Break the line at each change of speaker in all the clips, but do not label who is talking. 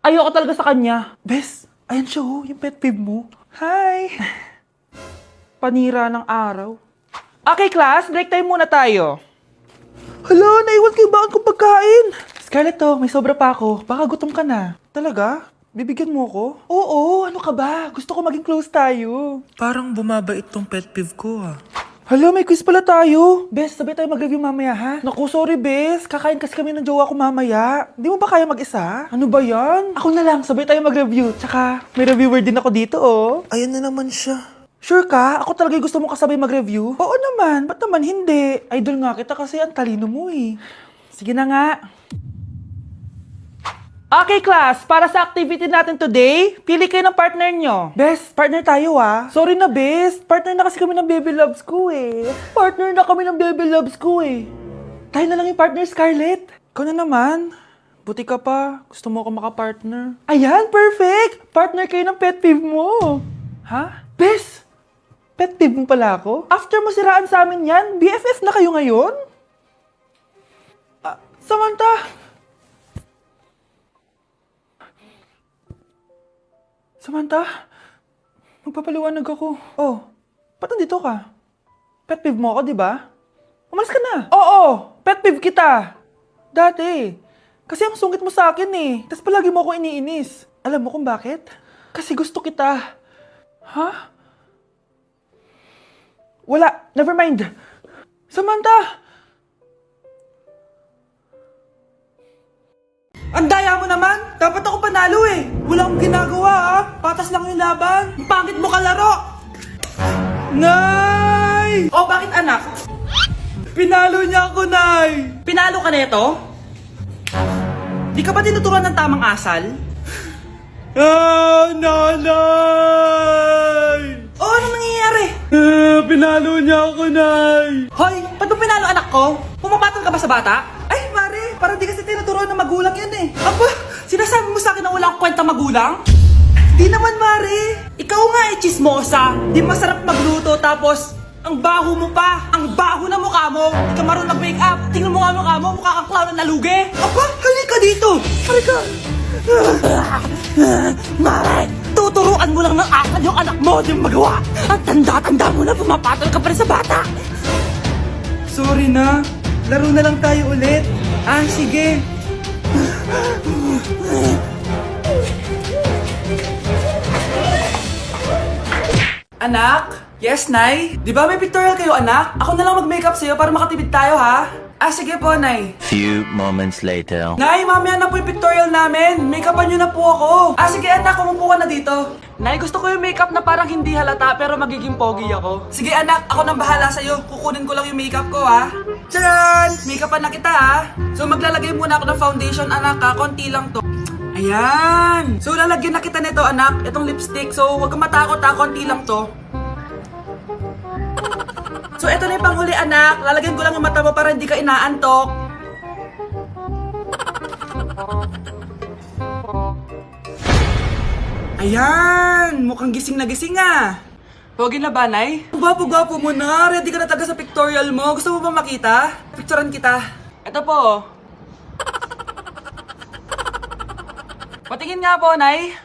ayoko talaga sa kanya. Bes, ayan siya oh, yung pet peeve mo. Hi! Panira ng araw. Okay, class, break time muna tayo. Hala, naiwan kayo bakit kong pagkain? Scarlett to, may sobra pa ako. Baka gutom ka na. Talaga? Bibigyan mo ko? Oo, ano ka ba? Gusto ko maging close tayo. Parang bumabait tong pet peeve ko ah. Hala, may quiz pala tayo. Bes, sabay tayo mag-review mamaya ha? Naku, sorry Bes. Kakain kasi kami ng jowa ko mamaya. Di mo ba kaya mag-isa? Ano ba yan? Ako na lang, sabay tayo mag-review. Tsaka, may reviewer din ako dito oh. Ayan na naman siya. Sure ka? Ako talaga gusto mo kasabay mag-review? Oo naman, ba't naman hindi? Idol nga kita kasi ang talino mo eh. Sige na nga. Okay, class. Para sa activity natin today, pili kayo ng partner nyo. Best, partner tayo ah. Sorry na, best. Partner na kasi kami ng baby loves ko eh. Partner na kami ng baby loves ko eh. Tayo na lang yung partner, Scarlett. Ikaw na naman. Buti ka pa. Gusto mo ako makapartner. Ayan, perfect! Partner kayo ng pet peeve mo. Ha? Best! Pet peeve mo pala ako? After mo siraan sa amin yan, BFF na kayo ngayon? Samantha! Samantha, magpapaliwanag ako. Oh, ba't nandito ka? Pet peeve mo ako, di ba? Umalis ka na. Oo, pet peeve kita. Dati. Kasi ang sungit mo sa akin eh. Tapos palagi mo ako iniinis. Alam mo kung bakit? Kasi gusto kita. Ha? Wala, never mind. Samantha! Ang daya mo naman! Dapat ako panalo eh! Wala akong ginagawa ah! Patas lang yung laban! Ang pangit mo kalaro! Nay! Oh, bakit anak? Pinalo niya ako, Nay! Pinalo ka neto? Di ka ba tinuturuan ng tamang asal? Ah, nanay! Oh, ano nangyayari? Pinalo niya ako, Nay! Hoy, ba't mo pinalo anak ko? Pumapatol ka ba sa bata? Ay, Mare, parang di kasi tinuturuan ng magulang yan eh. Aba, sinasabi mo sa akin na wala akong kwenta magulang? Di naman, Mare. Ikaw nga eh, chismosa. Di masarap magluto tapos ang baho mo pa. Ang baho na mukha mo. Di ka marunong mag-make-up. Tingnan mo nga mukha mo, mukha kang clown na nalugi. Aba, halika dito. Halika. Mare, tuturuan mo lang ng asal yung anak mo. Di mo magawa. Ang tanda-tanda mo na pumapatol ka pa rin sa bata. Sorry na. Laro na lang tayo ulit. Ah, sige. Anak? Yes, Nay? Di ba may pictorial kayo, anak? Ako na lang mag-makeup sa'yo para makatipid tayo, ha? Ah, sige po, Nay.
Few moments later.
Nay, mamaya na po yung pictorial namin. Make-upan nyo na po ako. Ah, sige anak, kumupo ka na dito. Nay, gusto ko yung makeup na parang hindi halata pero magiging pogi ako. Sige anak, ako nang bahala sa'yo. Kukunin ko lang yung makeup ko, ha? Tcharan! Make-upan na kita, ha? So, maglalagay muna ako ng foundation, anak, ha? Konti lang to. Ayan! So, lalagyan na kita nito, anak. Itong lipstick. So, huwag kang matakot, ha? Konti lang to. So, eto na yung panghuli, anak. Lalagyan ko lang yung mata mo para hindi ka inaantok. Ayan! Mukhang gising na gising, ah. Pogi na ba, Nay? Gwapo-gwapo mo na. Ready ka na taga sa pictorial mo. Gusto mo ba makita? Picturean kita. Eto po. Patingin nga po, Nay.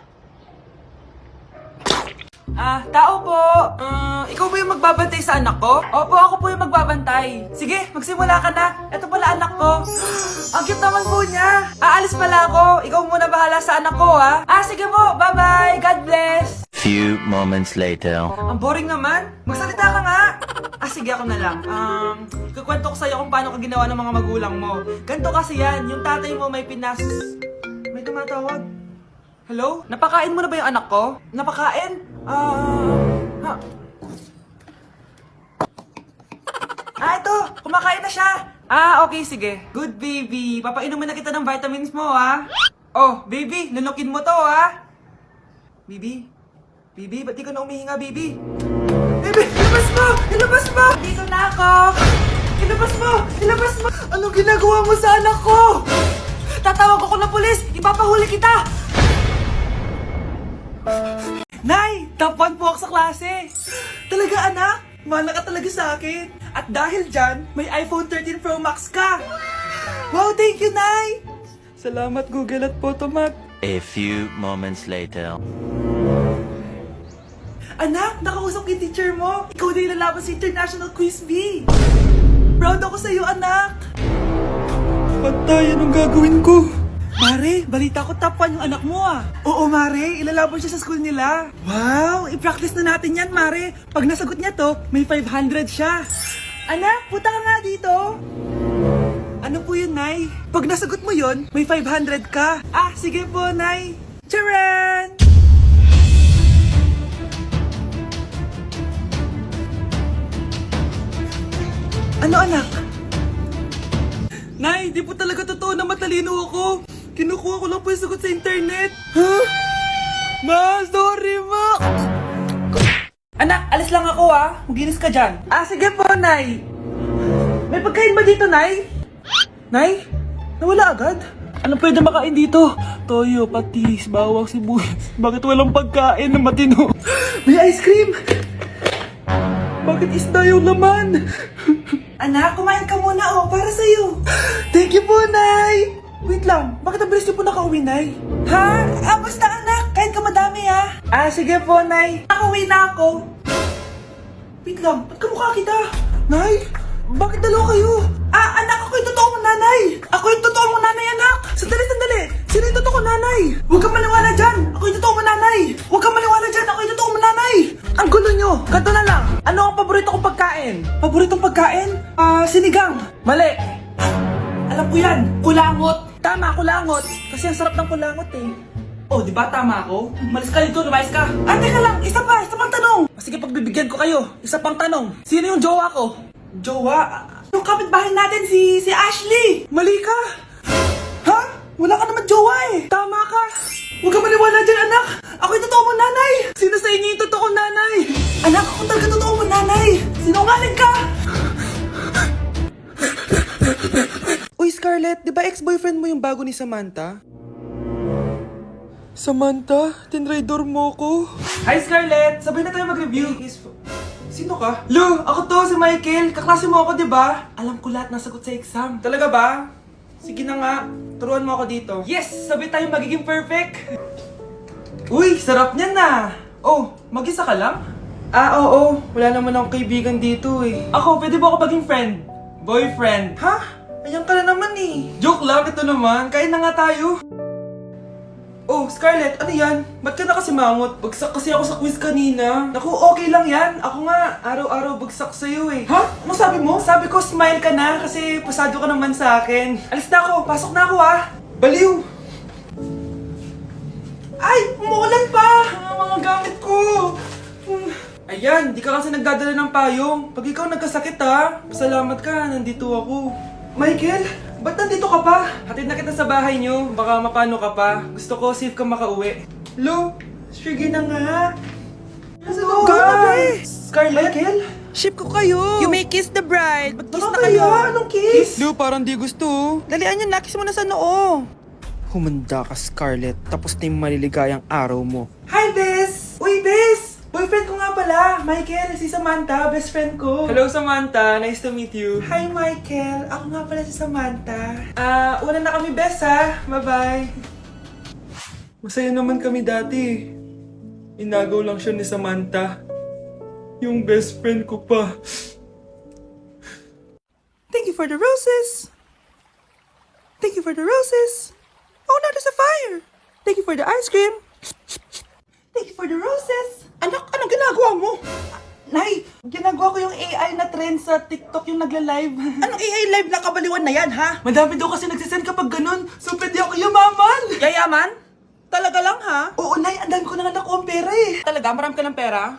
Ah, tao po. Ikaw ba yung magbabantay sa anak ko? Opo, ako po yung magbabantay. Sige, magsimula ka na. Ito pala anak ko. Ang cute naman po niya. Aalis pala ako. Ikaw muna bahala sa anak ko, ha? Ah, sige po. Bye-bye. God bless.
Few moments later.
Ang boring naman. Magsalita ka nga. Ah, sige ako na lang. Kukwento ko sa'yo kung paano ka ginawa ng mga magulang mo. Ganto kasi yan. Yung tatay mo may pinas... May tumatawag. Hello? Napakain mo na ba yung anak ko? Napakain? Ito! Kumakain na siya! Ah, okay, sige. Good, baby. Papainumin na kita ng vitamins mo, ha? Oh, baby, lunukin mo to, ha? Baby? Baby, ba't di ka na umihinga, baby? Baby, ilabas mo! Ilabas mo! Dito na ako! Ilabas mo! Ilabas mo! Anong ginagawa mo sa anak ko? Tatawag ako ng pulis! Ipapahuli kita! Nay! Top 1 po ako sa klase! Talaga, anak? Mahal ka talaga sa akin. At dahil dyan, may iPhone 13 Pro Max ka! Wow, thank you, Nay! Salamat, Google at Photomac.
A few moments later.
Anak, nakausap yung teacher mo. Ikaw na yung lalaban sa International Quiz Bee. Proud ako sa'yo, anak. Patay, anong gagawin ko? Mare, balita ko top 1 yung anak mo ah. Oo, Mare, ilalaban siya sa school nila. Wow, i-practice na natin yan, Mare. Pag nasagot niya to, may 500 siya. Anak, punta ka nga dito. Ano po yun, Nay? Pag nasagot mo yun, may 500 ka. Ah, sige po, Nay. Charan! Ano, anak? Nay, di po talaga totoo na matalino ako. Kinukuha ko lang po yung sagot sa internet. Huh? Ma, sorry ma. Anak, alis lang ako ah. Maginis ka dyan. Ah, sige po, Nay. May pagkain ba dito, Nay? Nay? Nawala agad? Anong pwede makain dito? Toyo, patis, bawang, sibuyas. Bakit walang pagkain na matino? May ice cream! Bakit isda yung laman? Anak, kumain ka muna oh, para sa'yo. Thank you po, Nay! Wait lang, bakit ang bilis niyo po nakauwi, Nay? Ha? Ah, basta anak, kain ka madami ha. Ah, sige po, Nay. Nakauwi na ako. Wait lang, ba't kamukha kita? Nay, bakit dalawa kayo? Ah, anak, ako yung totoo mong nanay. Ako yung totoo mong nanay, anak. Sandali, sandali. Sino yung totoo kong nanay? Huwag kang maniwala dyan. Ako yung totoo mong nanay. Huwag kang maniwala dyan. Ako yung totoo mong nanay. Ang gulo nyo. Ganto na lang. Ano ang paborito kong pagkain? Paboritong pagkain? Sinigang. Mali. Alam ko yan. Kulangot. Tama, kulangot. Kasi ang sarap ng kulangot eh. Oh, di ba tama ako? Malis ka dito, lumayas ka. Ah, teka lang. Isa pang tanong. Sige, pagbibigyan ko kayo. Isa pang tanong. Sino yung jowa ko? Jowa? Yung kapitbahay natin, si Ashley! Mali ka! Ha? Wala ka naman jowa eh! Tama ka! Huwag ka maniwala dyan, anak! Ako yung totoo mong nanay! Sino sa inyo yung totoo kong nanay? Anak, ako talaga totoo mong nanay! Sinungaling ka! Uy, Scarlett, di ba ex-boyfriend mo yung bago ni Samantha? Samantha, tinraidor mo ko. Hi, Scarlett! Sabay na tayo mag-review. Sino ka? Lu, ako to, si Michael. Kaklase mo ako, di ba? Alam ko lahat ng sagot sa exam. Talaga ba? Sige na nga, turuan mo ako dito. Yes! Sabay tayo magiging perfect! Uy, sarap niyan na! Oh, mag-isa ka lang? Ah, oo. Wala naman akong kaibigan dito eh. Ako, pwede ba ako maging friend? Boyfriend? Ha? Ayan ka na naman eh. Joke lang, ito naman. Kain na nga tayo. Oh, Scarlett, ano yan? Ba't ka na kasi mangot? Bagsak kasi ako sa quiz kanina. Naku, okay lang yan. Ako nga, araw-araw bagsak sa'yo eh. Ha? Ano sabi mo? Sabi ko, smile ka na kasi pasado ka naman sa akin. Alis na ako, pasok na ako ah. Baliw! Ay, umuulan pa! Ang mga gamit ko! Ayan, di ka kasi nagdadala ng payong. Pag ikaw nagkasakit ha, pasalamat ka, nandito ako. Michael, ba't nandito ka pa? Hatid na kita sa bahay niyo, baka mapano ka pa. Gusto ko safe ka makauwi. Lo, sige na nga. Hello, guys! Scarlett? Michael? Ship ko kayo.
You may kiss the bride. Mag-kiss na
kayo.
kayo.
Anong kiss?
Lu, parang di gusto. Dalian yun, nakis mo na sa noo. Humanda ka, Scarlett. Tapos na yung maliligayang araw mo.
Hi, Bes! Uy, Bes! Boyfriend ko nga pala, Michael, si Samantha, best friend ko. Hello, Samantha. Nice to meet you. Hi, Michael. Ako nga pala si Samantha. Una na kami, Bes, ha? Bye-bye. Masaya naman kami dati. Inagaw lang siya ni Samantha. Yung best friend ko pa.
Thank you for the roses. Thank you for the roses. Oh, no, there's a fire. Thank you for the ice cream.
Thank you for the roses. Anak, anong ginagawa mo? Nay, ginagawa ko yung AI na trend sa TikTok yung nagla-live.
Anong AI live na kabaliwan na yan, ha?
Madami daw kasi nagsisend kapag ganun. So, pwede ako yumaman.
Yayaman? Talaga lang, ha?
Oo, Nay, ang dami ko na nga nakuha ang pera eh.
Talaga? Marami ka ng pera?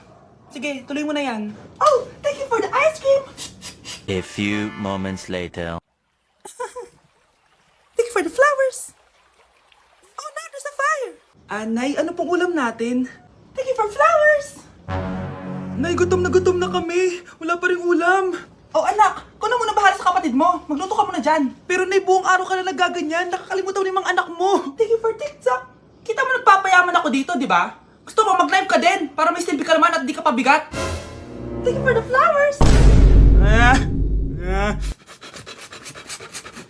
Sige, tuloy mo na yan.
Oh, thank you for the ice cream.
A few moments later.
Thank you for the flowers. Oh, no, there's a fire.
Nay, ano pong ulam natin?
Thank you for flowers.
Nay, gutom na kami. Wala pa rin ulam.
Oh, anak, kung na muna bahala sa kapatid mo. Magluto ka muna dyan.
Pero Nay, buong araw ka na nagaganyan. Nakakalimutan mo yung mga anak mo.
Thank you for TikTok. Kita mo nagpapayaman ako dito, di ba? Gusto mo mag-live ka din para may silbi ka naman at di ka pabigat. Thank you for the flowers.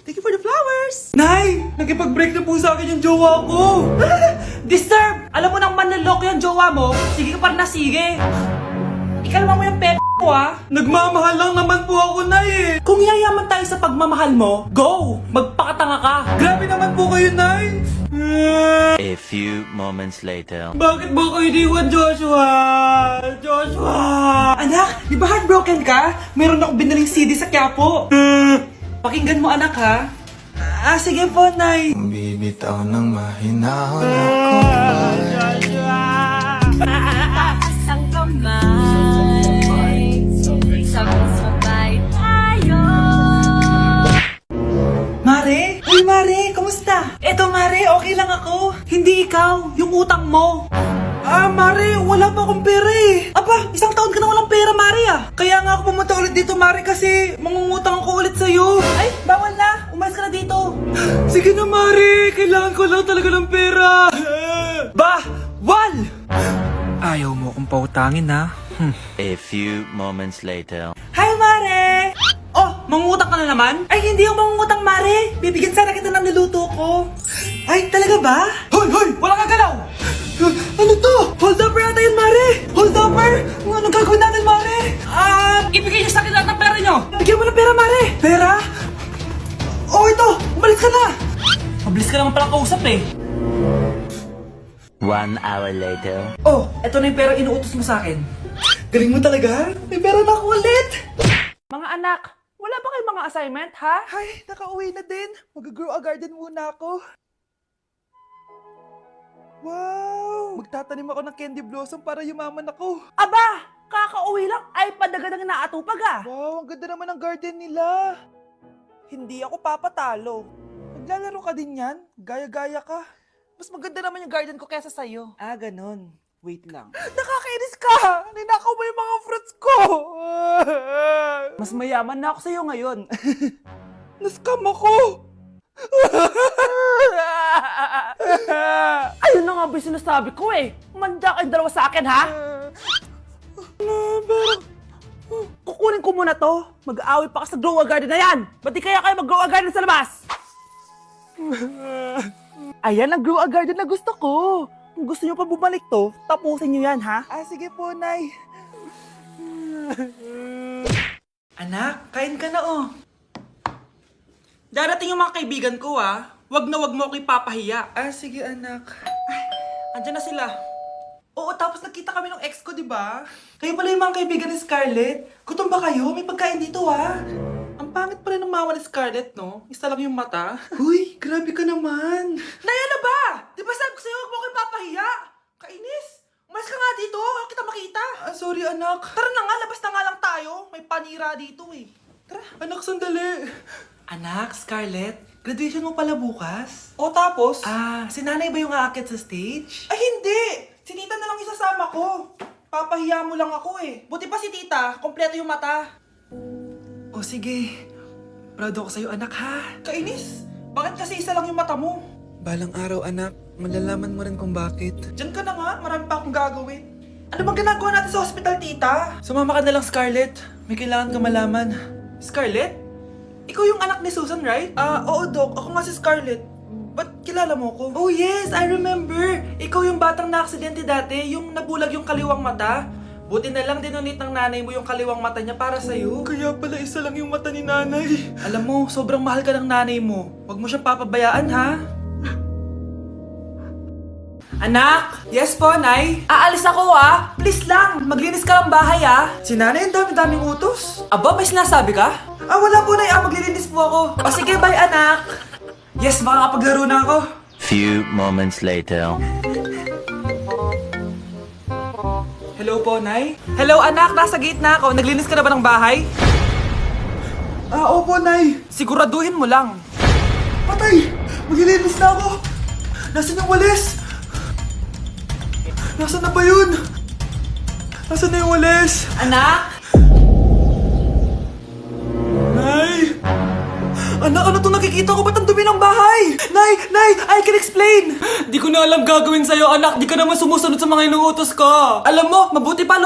Thank you for the flowers.
Nay! Nakipag-break na po sa akin yung jowa ko!
Disturb! Alam mo nang manloloko yung jowa mo, sige ka pa rin na sige. Ikalma mo yung ko ah.
Nagmamahal lang naman po ako, Nay eh!
Kung yayaman tayo sa pagmamahal mo, go! Magpakatanga ka.
Grabe naman po kayo, Nay!
A few moments later.
Bakit ba kayo iniwan, Joshua? Joshua!
Anak, di ba heartbroken ka? Meron akong binaling CD sa Quiapo. Pakinggan mo anak ha. Sige po, Nay.
Bibitaw ng mahinahon ako
Taas ang kamay, sabay-sabay tayo.
Mare? Uy, Mare, kamusta? Eto, Mare, okay lang ako. Hindi ikaw, yung utang mo. Mare, wala pa akong pera eh. Aba, isang taon ka na walang pera, Mare ah. Kaya nga ako pumunta ulit dito, Mare, kasi mangungutang ako ulit sa'yo. Ay, bawal na. Umalis ka na dito.
Sige na, Mari! Kailangan ko lang talaga ng pera!
Wal!
Ayaw mo kong pautangin, ha?
A few moments later.
Hi, Mare! Oh, mangungutang ka na naman? Ay, hindi ako mangungutang, Mare. Bibigyan sana kita ng niluto ko. Ay, talaga ba? Hoy, hoy! Wala kang galaw! Ano to? Hold upper yata yun, Mare! Hold upper? Anong gagawin natin, Mare? Ibigay niyo sa akin lahat ng pera niyo! Bigyan mo ng pera, Mare! Pera? Oh, ito! Umalis ka na! Mabilis ka naman palang kausap eh.
1 hour later.
Oh, eto na yung pera inuutos mo sa akin. Galing mo talaga? May pera na ako ulit!
Mga anak, wala ba kayong mga assignment, ha?
Ay, nakauwi na din. Mag-grow a garden muna ako. Wow! Magtatanim ako ng candy blossom para yumaman ako.
Aba! Kakauwi lang ay padagadang naatupag, ah!
Wow, ang ganda naman ng garden nila. Hindi ako papatalo. Maglalaro ka din yan? Gaya-gaya ka. Mas maganda naman yung garden ko kesa sa'yo. Ganon. Wait lang. Nakakainis ka! Ninakaw mo yung mga fruits ko!
Mas mayaman na ako sa'yo ngayon.
Nascam ako!
Ayun na nga ba yung sinasabi ko eh. Manda kayong dalawa sa akin, ha? Kukunin ko muna to. Mag-aaway pa ka sa grow a garden na yan. Ba't di kaya kayo mag-grow a garden sa labas? Ayan ang grow a garden na gusto ko. Kung gusto nyo pa bumalik to, tapusin nyo yan, ha?
Sige po, Nay. Anak, kain ka na oh. Darating yung mga kaibigan ko ah. Wag na wag mo ako ipapahiya. Sige anak. Ay, andyan na sila. Oo, tapos nagkita kami ng ex ko, di ba? Kayo pala yung mga kaibigan ni Scarlett. Gutom ba kayo? May pagkain dito ah. Ang pangit pala ng mama ni Scarlett, no? Isa lang yung mata. Huy, grabe ka naman. Nay, ano ba? Di ba sabi ko sa'yo, wag mo ako ipapahiya? Kainis. Umalis ka nga dito. Huwag kita makita. Sorry, anak. Tara na nga, labas na nga lang tayo. May panira dito eh. Tara. Anak, sandali. Anak, Scarlett, graduation mo pala bukas? O tapos? Si nanay ba yung aakit sa stage? Ay, hindi! Si tita na lang isasama ko. Papahiya mo lang ako eh. Buti pa si tita, kompleto yung mata. O sige, proud ako sa'yo anak ha. Kainis, bakit kasi isa lang yung mata mo? Balang araw anak, malalaman mo rin kung bakit. Diyan ka na nga, marami pa akong gagawin. Ano bang ginagawa natin sa hospital tita? Sumama ka na lang Scarlett, may kailangan ka malaman. Scarlett? Ikaw yung anak ni Susan, right? Oo, Doc. Ako nga si Scarlett. Ba't kilala mo ko? Oh, yes! I remember! Ikaw yung batang na-aksidente dati, yung nabulag yung kaliwang mata. Buti na lang dinonate ng nanay mo yung kaliwang mata niya para sa'yo. Kaya pala isa lang yung mata ni nanay. Alam mo, sobrang mahal ka ng nanay mo. Huwag mo siyang papabayaan, ha? Anak! Yes po, Nay? Aalis ako, ah! Please lang! Maglinis ka ng bahay, ah! Si nanay, ang dami-daming utos. Aba, may sinasabi ka? Wala po, Nay. Maglilinis po ako. O sige, bye, anak! Yes, makakapaglaro na ako.
Few moments later.
Hello po, Nay? Hello, anak! Nasa gate na ako. Naglinis ka na ba ng bahay? Opo, Nay. Siguraduhin mo lang. Patay! Maglilinis na ako! Nasaan yung walis? Nasaan na ba yun? Nasaan na yung walis? Anak? Nay! Anak, ano itong nakikita ko? Ba't ang dumi ng bahay? Nay! Nay! I can explain! Di ko na alam gagawin sa'yo, anak. Di ka naman sumusunod sa mga inuutos ko. Alam mo, mabuti pa